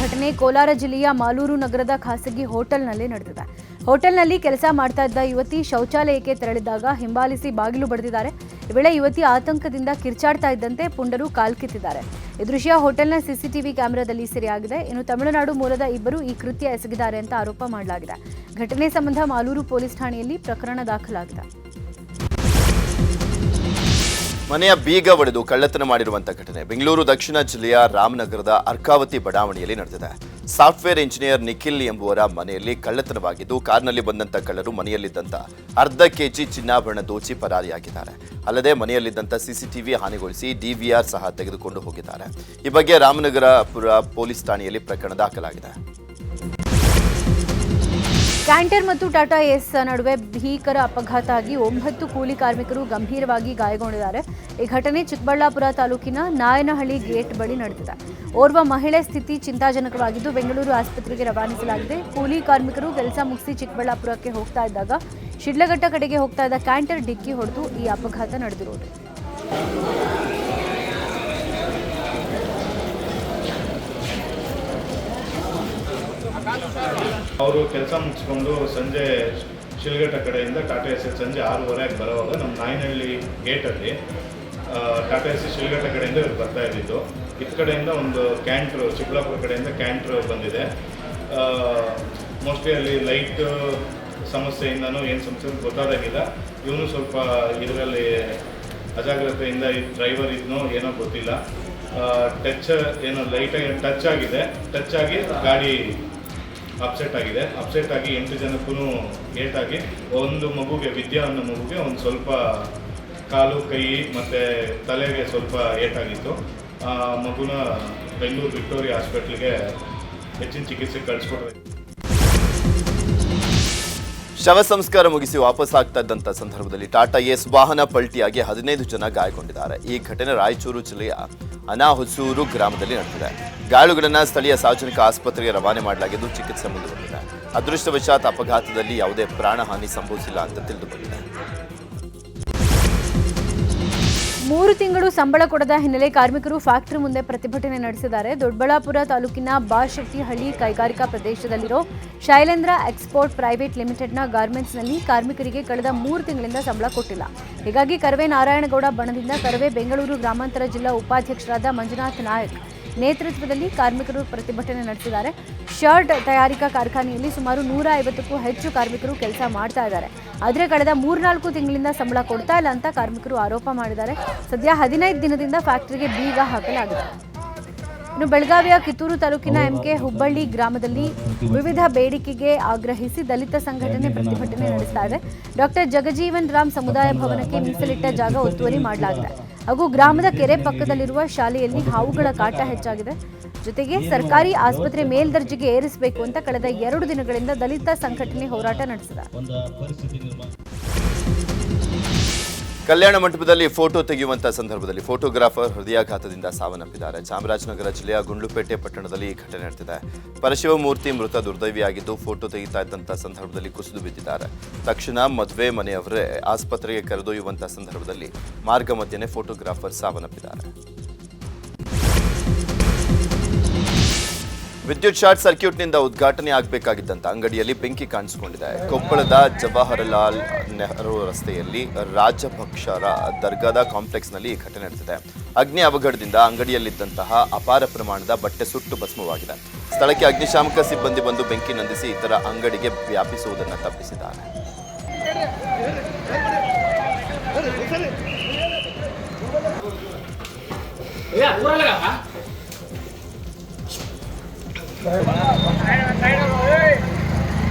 ಘಟನೆ ಕೋಲಾರ ಜಿಲ್ಲೆಯ ಮಾಲೂರು ನಗರದ ಖಾಸಗಿ ಹೋಟೆಲ್ನಲ್ಲಿ ನಡೆದಿದೆ. ಹೋಟೆಲ್ನಲ್ಲಿ ಕೆಲಸ ಮಾಡ್ತಾ ಇದ್ದ ಯುವತಿ ಶೌಚಾಲಯಕ್ಕೆ ತೆರಳಿದಾಗ ಹಿಂಬಾಲಿಸಿ ಬಾಗಿಲು ಬಡಿದಿದ್ದಾರೆ. ಈ ವೇಳೆ ಯುವತಿ ಆತಂಕದಿಂದ ಕಿರ್ಚಾಡ್ತಾ ಇದ್ದಂತೆ ಪುಂಡರು ಕಾಲ್ಕಿತ್ತಿದ್ದಾರೆ. ಈ ದೃಶ್ಯ ಹೋಟೆಲ್ನ ಸಿಸಿಟಿವಿ ಕ್ಯಾಮೆರಾದಲ್ಲಿ ಸೆರೆಯಾಗಿದೆ. ಇನ್ನು ತಮಿಳುನಾಡು ಮೂಲದ ಇಬ್ಬರು ಈ ಕೃತ್ಯ ಎಸಗಿದ್ದಾರೆ ಅಂತ ಆರೋಪ ಮಾಡಲಾಗಿದೆ. ಘಟನೆ ಸಂಬಂಧ ಮಾಲೂರು ಪೊಲೀಸ್ ಠಾಣೆಯಲ್ಲಿ ಪ್ರಕರಣ ದಾಖಲಾಗಿದೆ. ಮನೆಯ ಬೀಗ ಒಡೆದು ಕಳ್ಳತನ ಮಾಡಿರುವಂತಹ ಘಟನೆ ಬೆಂಗಳೂರು ದಕ್ಷಿಣ ಜಿಲ್ಲೆಯ ರಾಮನಗರದ ಅರ್ಕಾವತಿ ಬಡಾವಣೆಯಲ್ಲಿ ನಡೆದಿದೆ. ಸಾಫ್ಟ್ವೇರ್ ಇಂಜಿನಿಯರ್ ನಿಖಿಲ್ ಎಂಬುವರ ಮನೆಯಲ್ಲಿ ಕಳ್ಳತನವಾಗಿದ್ದು, ಕಾರ್ನಲ್ಲಿ ಬಂದಂತ ಕಳ್ಳರು ಮನೆಯಲ್ಲಿದ್ದಂತ ಅರ್ಧ ಕೆಜಿ ಚಿನ್ನಾಭರಣ ದೋಚಿ ಪರಾರಿಯಾಗಿದ್ದಾರೆ. ಅಲ್ಲದೆ ಮನೆಯಲ್ಲಿದ್ದಂತ ಸಿಸಿಟಿವಿ ಹಾನಿಗೊಳಿಸಿ ಡಿವಿಆರ್ ಸಹ ತೆಗೆದುಕೊಂಡು ಹೋಗಿದ್ದಾರೆ. ಈ ಬಗ್ಗೆ ರಾಮನಗರಪುರ ಪೊಲೀಸ್ ಠಾಣೆಯಲ್ಲಿ ಪ್ರಕರಣ ದಾಖಲಾಗಿದೆ. ಕ್ಯಾಂಟರ್ ಮತ್ತು ಟಾಟಾ ಏಸ್ ನಡುವೆ ಭೀಕರ ಅಪಘಾತ ಆಗಿ 9 ಕೂಲಿ ಕಾರ್ಮಿಕರು ಗಂಭೀರವಾಗಿ ಗಾಯಗೊಂಡಿದ್ದಾರೆ. ಈ ಘಟನೆ ಚಿಕ್ಕಬಳ್ಳಾಪುರ ತಾಲೂಕಿನ ನಾಯನಹಳ್ಳಿ ಗೇಟ್ ಬಳಿ ನಡೆದಿದೆ. ಓರ್ವ ಮಹಿಳೆ ಸ್ಥಿತಿ ಚಿಂತಾಜನಕವಾಗಿದ್ದು ಬೆಂಗಳೂರು ಆಸ್ಪತ್ರೆಗೆ ರವಾನಿಸಲಾಗಿದೆ. ಕೂಲಿ ಕಾರ್ಮಿಕರು ಕೆಲಸ ಮುಗಿಸಿ ಚಿಕ್ಕಬಳ್ಳಾಪುರಕ್ಕೆ ಹೋಗ್ತಾ ಇದ್ದಾಗ ಶಿಡ್ಲಘಟ್ಟ ಕಡೆಗೆ ಹೋಗ್ತಾ ಇದ್ದ ಕ್ಯಾಂಟರ್ ಡಿಕ್ಕಿ ಹೊಡೆದು ಈ ಅಪಘಾತ ನಡೆದಿರುವುದು. ಅವರು ಕೆಲಸ ಮುಗಿಸ್ಕೊಂಡು ಸಂಜೆ ಶಿಲ್ಘಟ್ಟ ಕಡೆಯಿಂದ ಟಾಟಾ ಎಸ್ ಸಂಜೆ 6:30 ಬರೋವಾಗ ನಮ್ಮ ನಾಯನಹಳ್ಳಿ ಗೇಟಲ್ಲಿ ಟಾಟಾ ಎಸ್ ಶಿಲ್ಘಟ್ಟ ಕಡೆಯಿಂದ ಇವ್ರು ಬರ್ತಾ ಇದ್ದಿದ್ದು. ಇತ್ತ ಕಡೆಯಿಂದ ಒಂದು ಕ್ಯಾಂಟ್ರು ಚಿಕ್ಕಬಳ್ಳಾಪುರ ಕಡೆಯಿಂದ ಕ್ಯಾಂಟ್ರು ಬಂದಿದೆ. ಮೋಸ್ಟ್ಲಿ ಅಲ್ಲಿ ಲೈಟ್ ಸಮಸ್ಯೆಯಿಂದನೂ ಏನು ಸಮಸ್ಯೆ ಗೊತ್ತಾದಾಗಿಲ್ಲ. ಇವನು ಸ್ವಲ್ಪ ಇದರಲ್ಲಿ ಅಜಾಗ್ರತೆಯಿಂದ ಡ್ರೈವರ್ ಇದನ್ನೋ ಏನೋ ಗೊತ್ತಿಲ್ಲ, ಏನೋ ಲೈಟಾಗಿ ಟಚ್ ಆಗಿ ಗಾಡಿ ಅಪ್ಸೆಟ್ ಆಗಿದೆ. ಅಪ್ಸೆಟ್ ಆಗಿ 8 ಜನಕ್ಕೂ ಏಟಾಗಿ ಒಂದು ಮಗುಗೆ, ವಿದ್ಯಾ ಅನ್ನೋ ಮಗುಗೆ ಒಂದು ಸ್ವಲ್ಪ ಕಾಲು, ಕೈ ಮತ್ತು ತಲೆಗೆ ಸ್ವಲ್ಪ ಏಟಾಗಿತ್ತು. ಆ ಮಗುನ ಬೆಂಗಳೂರು ವಿಕ್ಟೋರಿಯಾ ಹಾಸ್ಪಿಟ್ಲಿಗೆ ಹೆಚ್ಚಿನ ಚಿಕಿತ್ಸೆಗೆ ಕಳಿಸ್ಕೊಡ್ಬೇಕು. ಶವ ಸಂಸ್ಕಾರ ಮುಗಿಸಿ ವಾಪಸ್ ಆಗ್ತಾ ಇದ್ದಂಥ ಸಂದರ್ಭದಲ್ಲಿ ಟಾಟಾ ಏಸ್ ವಾಹನ ಪಲ್ಟಿಯಾಗಿ 15 ಜನ ಗಾಯಗೊಂಡಿದ್ದಾರೆ. ಈ ಘಟನೆ ರಾಯಚೂರು ಜಿಲ್ಲೆಯ ಅನಾಹೊಸೂರು ಗ್ರಾಮದಲ್ಲಿ ನಡೆದಿದೆ. ಗಾಯಾಳುಗಳನ್ನು ಸ್ಥಳೀಯ ಸಾರ್ವಜನಿಕ ಆಸ್ಪತ್ರೆಗೆ ರವಾನೆ ಮಾಡಲಾಗಿದ್ದು ಚಿಕಿತ್ಸೆ ಮುಂದುವರೆದಿದೆ. ಅದೃಷ್ಟವಶಾತ್ ಅಪಘಾತದಲ್ಲಿ ಯಾವುದೇ ಪ್ರಾಣಹಾನಿ ಸಂಭವಿಸಿಲ್ಲ ಅಂತ ತಿಳಿದುಬಂದಿದೆ. 3 ತಿಂಗಳು ಸಂಬಳ ಕೊಡದ ಹಿನ್ನೆಲೆ ಕಾರ್ಮಿಕರು ಫ್ಯಾಕ್ಟರಿ ಮುಂದೆ ಪ್ರತಿಭಟನೆ ನಡೆಸಿದ್ದಾರೆ. ದೊಡ್ಡಬಳ್ಳಾಪುರ ತಾಲೂಕಿನ ಬಾಶೆಟ್ಟಿಹಳ್ಳಿ ಕೈಗಾರಿಕಾ ಪ್ರದೇಶದಲ್ಲಿರೋ ಶೈಲೇಂದ್ರ ಎಕ್ಸ್ಪೋರ್ಟ್ ಪ್ರೈವೇಟ್ ಲಿಮಿಟೆಡ್ನ ಗಾರ್ಮೆಂಟ್ಸ್ನಲ್ಲಿ ಕಾರ್ಮಿಕರಿಗೆ ಕಳೆದ 3 ತಿಂಗಳಿಂದ ಸಂಬಳ ಕೊಟ್ಟಿಲ್ಲ. ಹೀಗಾಗಿ ಕರವೇ ನಾರಾಯಣಗೌಡ ಬಣದಿಂದ ಕರವೇ ಬೆಂಗಳೂರು ಗ್ರಾಮಾಂತರ ಜಿಲ್ಲಾ ಉಪಾಧ್ಯಕ್ಷರಾದ ಮಂಜುನಾಥ್ ನಾಯಕ್ ನೇತೃತ್ವದಲ್ಲಿ ಕಾರ್ಮಿಕರು ಪ್ರತಿಭಟನೆ ನಡೆಸಿದ್ದಾರೆ. ಶರ್ಟ್ ತಯಾರಿಕಾ ಕಾರ್ಖಾನೆಯಲ್ಲಿ ಸುಮಾರು 150ಕ್ಕೂ ಹೆಚ್ಚು ಕಾರ್ಮಿಕರು ಕೆಲಸ ಮಾಡ್ತಾ ಇದ್ದಾರೆ. ಆದರೆ ಕಳೆದ 3-4 ತಿಂಗಳಿಂದ ಸಂಬಳ ಕೊಡ್ತಾ ಇಲ್ಲ ಅಂತ ಕಾರ್ಮಿಕರು ಆರೋಪ ಮಾಡಿದ್ದಾರೆ. ಸದ್ಯ 15 ದಿನದಿಂದ ಫ್ಯಾಕ್ಟರಿಗೆ ಬೀಗ ಹಾಕಲಾಗಿದೆ. ಇನ್ನು ಬೆಳಗಾವಿಯ ಕಿತ್ತೂರು ತಾಲೂಕಿನ ಎಂಕೆ ಹುಬ್ಬಳ್ಳಿ ಗ್ರಾಮದಲ್ಲಿ ವಿವಿಧ ಬೇಡಿಕೆಗೆ ಆಗ್ರಹಿಸಿ ದಲಿತ ಸಂಘಟನೆ ಪ್ರತಿಭಟನೆ ನಡೆಸ್ತಾ ಇದೆ. ಡಾಕ್ಟರ್ ಜಗಜೀವನ್ ರಾಮ್ ಸಮುದಾಯ ಭವನಕ್ಕೆ ಮೀಸಲಿಟ್ಟ ಜಾಗ ಒತ್ತುವರಿ ಮಾಡಲಾಗಿದೆ. ಹಾಗೂ ಗ್ರಾಮದ ಕೆರೆ ಪಕ್ಕದಲ್ಲಿರುವ ಶಾಲೆಯಲ್ಲಿ ಹಾವುಗಳ ಕಾಟ ಹೆಚ್ಚಾಗಿದೆ. ಜೊತೆಗೆ ಸರ್ಕಾರಿ ಆಸ್ಪತ್ರೆ ಮೇಲ್ದರ್ಜೆಗೆ ಏರಿಸಬೇಕು ಅಂತ ಕಳೆದ 2 ದಿನಗಳಿಂದ ದಲಿತ ಸಂಘಟನೆ ಹೋರಾಟ ನಡೆಸಿದೆ. ಕಲ್ಯಾಣ ಮಂಟಪದಲ್ಲಿ ಫೋಟೋ ತೆಗೆಯುವಂತಹ ಸಂದರ್ಭದಲ್ಲಿ ಫೋಟೋಗ್ರಾಫರ್ ಹೃದಯಾಘಾತದಿಂದ ಸಾವನ್ನಪ್ಪಿದ್ದಾರೆ. ಚಾಮರಾಜನಗರ ಜಿಲ್ಲೆಯ ಗುಂಡ್ಲುಪೇಟೆ ಪಟ್ಟಣದಲ್ಲಿ ಈ ಘಟನೆ ನಡೆದಿದೆ. ಪರಶಿವಮೂರ್ತಿ ಮೃತ ದುರ್ದೈವಿಯಾಗಿದ್ದು ಫೋಟೋ ತೆಗೆಯುತ್ತಾ ಇದ್ದಂತಹ ಸಂದರ್ಭದಲ್ಲಿ ಕುಸಿದು ಬಿದ್ದಿದ್ದಾರೆ. ತಕ್ಷಣ ಮದುವೆ ಮನೆಯವರೇ ಆಸ್ಪತ್ರೆಗೆ ಕರೆದೊಯ್ಯುವಂತಹ ಸಂದರ್ಭದಲ್ಲಿ ಮಾರ್ಗ ಮಧ್ಯೆ ಫೋಟೋಗ್ರಾಫರ್ ಸಾವನ್ನಪ್ಪಿದ್ದಾರೆ. ವಿದ್ಯುತ್ ಶಾರ್ಟ್ ಸರ್ಕ್ಯೂಟ್ನಿಂದ ಉದ್ಘಾಟನೆ ಆಗಬೇಕಾಗಿದ್ದಂಥ ಅಂಗಡಿಯಲ್ಲಿ ಬೆಂಕಿ ಕಾಣಿಸಿಕೊಂಡಿದೆ. ಕೊಪ್ಪಳದ ಜವಾಹರಲಾಲ್ ನೆಹರು ರಸ್ತೆಯಲ್ಲಿ ರಾಜಪಕ್ಷರ ದರ್ಗಾದ ಕಾಂಪ್ಲೆಕ್ಸ್ನಲ್ಲಿ ಈ ಘಟನೆ ನಡೆದಿದೆ. ಅಗ್ನಿ ಅವಘಡದಿಂದ ಅಂಗಡಿಯಲ್ಲಿದ್ದಂತಹ ಅಪಾರ ಪ್ರಮಾಣದ ಬಟ್ಟೆ ಸುಟ್ಟು ಭಸ್ಮವಾಗಿದೆ. ಸ್ಥಳಕ್ಕೆ ಅಗ್ನಿಶಾಮಕ ಸಿಬ್ಬಂದಿ ಬಂದು ಬೆಂಕಿ ನಂದಿಸಿ ಇತರ ಅಂಗಡಿಗೆ ವ್ಯಾಪಿಸುವುದನ್ನು ತಪ್ಪಿಸಿದ್ದಾರೆ.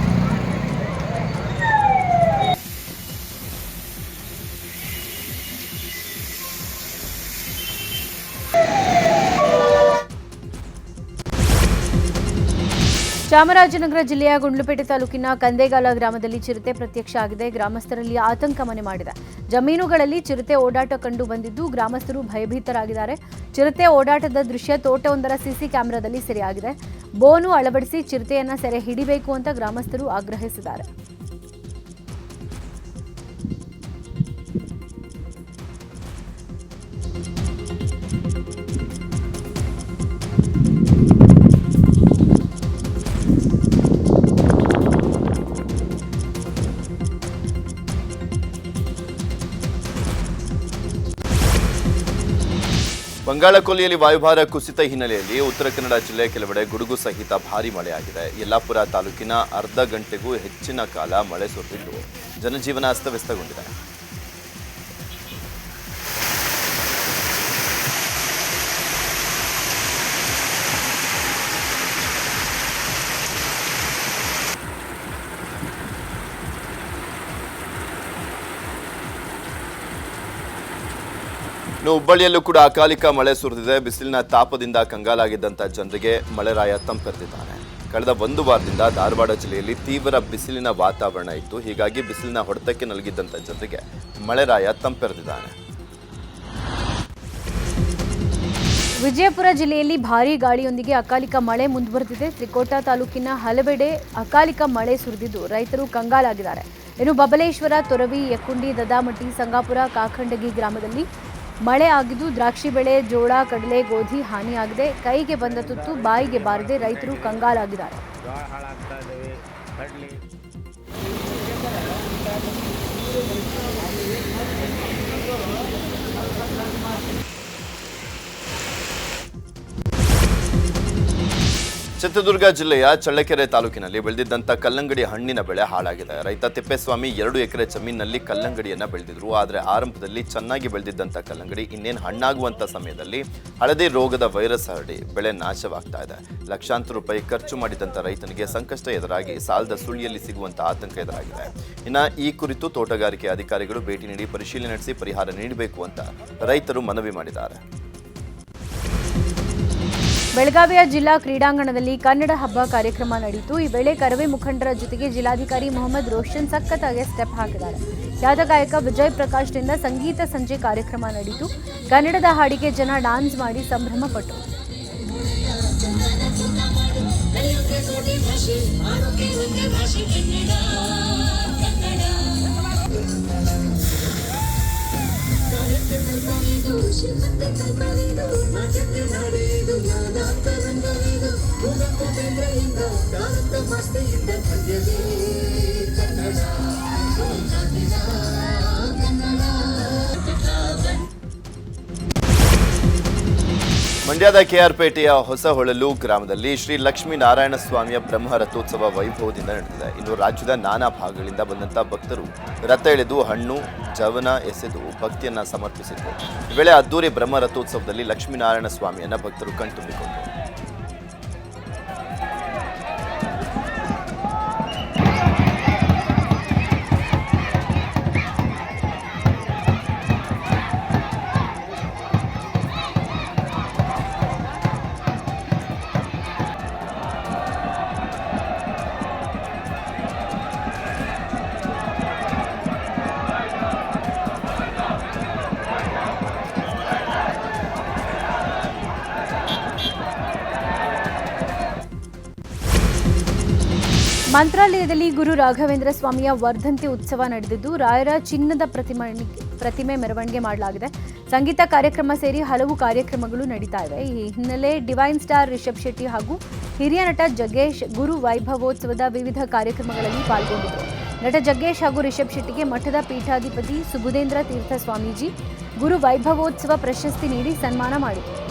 ಚಾಮರಾಜನಗರ ಜಿಲ್ಲೆಯ ಗುಂಡ್ಲುಪೇಟೆ ತಾಲೂಕಿನ ಕಂದೇಗಾಲ ಗ್ರಾಮದಲ್ಲಿ ಚಿರತೆ ಪ್ರತ್ಯಕ್ಷ ಆಗಿದೆ. ಗ್ರಾಮಸ್ಥರಲ್ಲಿ ಆತಂಕ ಮನೆ ಮಾಡಿದೆ. ಜಮೀನುಗಳಲ್ಲಿ ಚಿರತೆ ಓಡಾಟ ಕಂಡು ಬಂದಿದ್ದು ಗ್ರಾಮಸ್ಥರು ಭಯಭೀತರಾಗಿದ್ದಾರೆ. ಚಿರತೆ ಓಡಾಟದ ದೃಶ್ಯ ತೋಟವೊಂದರ ಸಿಸಿ ಕ್ಯಾಮೆರಾದಲ್ಲಿ ಸೆರೆಯಾಗಿದೆ. ಬೋನು ಅಳವಡಿಸಿ ಚಿರತೆಯನ್ನ ಸೆರೆ ಹಿಡಿಬೇಕು ಅಂತ ಗ್ರಾಮಸ್ಥರು ಆಗ್ರಹಿಸಿದ್ದಾರೆ. ಬಂಗಾಳ ಕೊಲ್ಲಿಯಲ್ಲಿ ವಾಯುಭಾರ ಕುಸಿತ ಹಿನ್ನೆಲೆಯಲ್ಲಿ ಉತ್ತರ ಕನ್ನಡ ಜಿಲ್ಲೆ ಕೆಲವೆಡೆ ಗುಡುಗು ಸಹಿತ ಭಾರೀ ಮಳೆಯಾಗಿದೆ. ಯಲ್ಲಾಪುರ ತಾಲೂಕಿನ ಅರ್ಧ ಗಂಟೆಗೂ ಹೆಚ್ಚಿನ ಕಾಲ ಮಳೆ ಸುರಿದಿದ್ದು ಜನಜೀವನ ಅಸ್ತವ್ಯಸ್ತಗೊಂಡಿದೆ. ಹುಬ್ಬಳ್ಳಿಯಲ್ಲೂ ಕೂಡ ಅಕಾಲಿಕ ಮಳೆ ಸುರಿದಿದೆ. ಬಿಸಿಲಿನ ತಾಪದಿಂದ ಕಂಗಾಲಾಗಿದ್ದಂಥ ಜನರಿಗೆ ಮಳೆರಾಯ ತಂಪೆರೆದಿದ್ದಾನೆ. ಕಳೆದ ಒಂದು ವಾರದಿಂದ ಧಾರವಾಡ ಜಿಲ್ಲೆಯಲ್ಲಿ ತೀವ್ರ ಬಿಸಿಲಿನ ವಾತಾವರಣ ಇತ್ತು. ಹೀಗಾಗಿ ಬಿಸಿಲಿನ ಹೊಡೆತಕ್ಕೆ ನಲುಗಿದ್ದಂಥ ಜನರಿಗೆ ಮಳೆರಾಯ ತಂಪೆರೆದಿದ್ದಾನೆ. ವಿಜಯಪುರ ಜಿಲ್ಲೆಯಲ್ಲಿ ಭಾರೀ ಗಾಳಿಯೊಂದಿಗೆ ಅಕಾಲಿಕ ಮಳೆ ಮುಂದುವರೆದಿದೆ. ತ್ರಿಕೋಟ ತಾಲೂಕಿನ ಹಲವೆಡೆ ಅಕಾಲಿಕ ಮಳೆ ಸುರಿದಿದ್ದು ರೈತರು ಕಂಗಾಲಾಗಿದ್ದಾರೆ. ಇನ್ನು ಬಬಲೇಶ್ವರ, ತೊರವಿ, ಯಕ್ಕುಂಡಿ, ದದಾಮಟ್ಟಿ, ಸಂಗಾಪುರ, ಕಾಖಂಡಗಿ ಗ್ರಾಮದಲ್ಲಿ ಮಳೆ ಆಗಿದ್ದು ದ್ರಾಕ್ಷಿ ಬೆಳೆ, ಜೋಳ, ಕಡಲೆ, ಗೋಧಿ ಹಾನಿಯಾಗಿದೆ. ಕೈಗೆ ಬಂದ ತುತ್ತು ಬಾಯಿಗೆ ಬಾರದೆ ರೈತರು ಕಂಗಾಲಾಗಿದ್ದಾರೆ. ಚಿತ್ರದುರ್ಗ ಜಿಲ್ಲೆಯ ಚಳ್ಳಕೆರೆ ತಾಲೂಕಿನಲ್ಲಿ ಬೆಳೆದಿದ್ದಂಥ ಕಲ್ಲಂಗಡಿ ಹಣ್ಣಿನ ಬೆಳೆ ಹಾಳಾಗಿದೆ. ರೈತ ತಿಪ್ಪೇಸ್ವಾಮಿ 2 ಎಕರೆ ಜಮೀನಿನಲ್ಲಿ ಕಲ್ಲಂಗಡಿಯನ್ನ ಬೆಳೆದಿದ್ರು. ಆದರೆ ಆರಂಭದಲ್ಲಿ ಚೆನ್ನಾಗಿ ಬೆಳೆದಿದ್ದಂಥ ಕಲ್ಲಂಗಡಿ ಇನ್ನೇನು ಹಣ್ಣಾಗುವಂಥ ಸಮಯದಲ್ಲಿ ಹಳದಿ ರೋಗದ ವೈರಸ್ ಹರಡಿ ಬೆಳೆ ನಾಶವಾಗ್ತಾ ಇದೆ. ಲಕ್ಷಾಂತರ ರೂಪಾಯಿ ಖರ್ಚು ಮಾಡಿದಂಥ ರೈತನಿಗೆ ಸಂಕಷ್ಟ ಎದುರಾಗಿ ಸಾಲದ ಸುಳಿಯಲ್ಲಿ ಸಿಗುವಂಥ ಆತಂಕ ಎದುರಾಗಿದೆ. ಇನ್ನು ಈ ಕುರಿತು ತೋಟಗಾರಿಕೆ ಅಧಿಕಾರಿಗಳು ಭೇಟಿ ನೀಡಿ ಪರಿಶೀಲನೆ ನಡೆಸಿ ಪರಿಹಾರ ನೀಡಬೇಕು ಅಂತ ರೈತರು ಮನವಿ ಮಾಡಿದ್ದಾರೆ. ಬೆಳಗಾವಿಯ ಜಿಲ್ಲಾ ಕ್ರೀಡಾಂಗಣದಲ್ಲಿ ಕನ್ನಡ ಹಬ್ಬ ಕಾರ್ಯಕ್ರಮ ನಡೆಯಿತು. ಈ ವೇಳೆ ಕರವೇ ಮುಖಂಡರ ಜೊತೆಗೆ ಜಿಲ್ಲಾಧಿಕಾರಿ ಮೊಹಮ್ಮದ್ ರೋಷನ್ ಸಖತ್ತಾಗಿ ಸ್ಟೆಪ್ ಹಾಕಿದ್ದಾರೆ. ಖ್ಯಾತ ಗಾಯಕ ವಿಜಯ್ ಪ್ರಕಾಶ್ನಿಂದ ಸಂಗೀತ ಸಂಜೆ ಕಾರ್ಯಕ್ರಮ ನಡೆಯಿತು. ಕನ್ನಡದ ಹಾಡಿಗೆ ಜನ ಡಾನ್ಸ್ ಮಾಡಿ ಸಂಭ್ರಮ ಪಟ್ಟರು. ಮಂಡ್ಯದ ಕೆಆರ್ಪೇಟೆಯ ಹೊಸಹೊಳಲು ಗ್ರಾಮದಲ್ಲಿ ಶ್ರೀ ಲಕ್ಷ್ಮೀನಾರಾಯಣ ಸ್ವಾಮಿಯ ಬ್ರಹ್ಮ ರಥೋತ್ಸವ ವೈಭವದಿಂದ ನಡೆದಿದೆ. ಇನ್ನು ರಾಜ್ಯದ ನಾನಾ ಭಾಗಗಳಿಂದ ಬಂದಂಥ ಭಕ್ತರು ರಥ ಎಳೆದು ಹಣ್ಣು ಜವನ ಎಸೆದು ಭಕ್ತಿಯನ್ನ ಸಮರ್ಪಿಸಿದರು. ಈ ವೇಳೆ ಅದ್ದೂರಿ ಬ್ರಹ್ಮ ರಥೋತ್ಸವದಲ್ಲಿ ಲಕ್ಷ್ಮೀನಾರಾಯಣ ಸ್ವಾಮಿಯನ್ನ ಭಕ್ತರು ಕಣ್ತುಂಬಿಕೊಂಡರು. ಮಂತ್ರಾಲಯದಲ್ಲಿ ಗುರು ರಾಘವೇಂದ್ರ ಸ್ವಾಮಿಯ ವರ್ಧಂತಿ ಉತ್ಸವ ನಡೆದಿದ್ದು ರಾಯರ ಚಿನ್ನದ ಪ್ರತಿಮೆ ಮೆರವಣಿಗೆ ಮಾಡಲಾಗಿದೆ. ಸಂಗೀತ ಕಾರ್ಯಕ್ರಮ ಸೇರಿ ಹಲವು ಕಾರ್ಯಕ್ರಮಗಳು ನಡೀತಾ ಇವೆ. ಈ ಹಿನ್ನೆಲೆ ಡಿವೈನ್ ಸ್ಟಾರ್ ರಿಷಬ್ ಶೆಟ್ಟಿ ಹಾಗೂ ಹಿರಿಯ ನಟ ಜಗ್ಗೇಶ್ ಗುರು ವೈಭವೋತ್ಸವದ ವಿವಿಧ ಕಾರ್ಯಕ್ರಮಗಳಲ್ಲಿ ಪಾಲ್ಗೊಂಡಿದ್ದರು. ನಟ ಜಗ್ಗೇಶ್ ಹಾಗೂ ರಿಷಬ್ ಶೆಟ್ಟಿಗೆ ಮಠದ ಪೀಠಾಧಿಪತಿ ಸುಬುಧೇಂದ್ರ ತೀರ್ಥ ಸ್ವಾಮೀಜಿ ಗುರು ವೈಭವೋತ್ಸವ ಪ್ರಶಸ್ತಿ ನೀಡಿ ಸನ್ಮಾನ ಮಾಡಿದರು.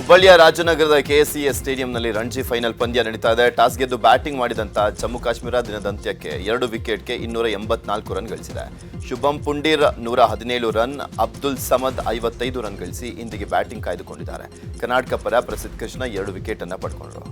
ಹುಬ್ಬಳ್ಳಿಯ ರಾಜನಗರದ ಕೆಎಸ್ಸಿಎ ಸ್ಟೇಡಿಯಂನಲ್ಲಿ ರಣಜಿ ಫೈನಲ್ ಪಂದ್ಯ ನಡೀತಾ ಇದೆ. ಟಾಸ್ ಗೆದ್ದು ಬ್ಯಾಟಿಂಗ್ ಮಾಡಿದಂಥ ಜಮ್ಮು ಕಾಶ್ಮೀರ ದಿನದಂತ್ಯಕ್ಕೆ 2 ವಿಕೆಟ್ಗೆ 284 ರನ್ ಗಳಿಸಿದೆ. ಶುಭಂ ಪುಂಡೀರ್ 117 ರನ್, ಅಬ್ದುಲ್ ಸಮದ್ 55 ರನ್ ಗಳಿಸಿ ಇಂದಿಗೆ ಬ್ಯಾಟಿಂಗ್ ಕಾಯ್ದುಕೊಂಡಿದ್ದಾರೆ. ಕರ್ನಾಟಕ ಪರ ಪ್ರಸಿದ್ಧ ಕೃಷ್ಣ 2 ವಿಕೆಟ್ ಅನ್ನು ಪಡ್ಕೊಂಡ್ರು.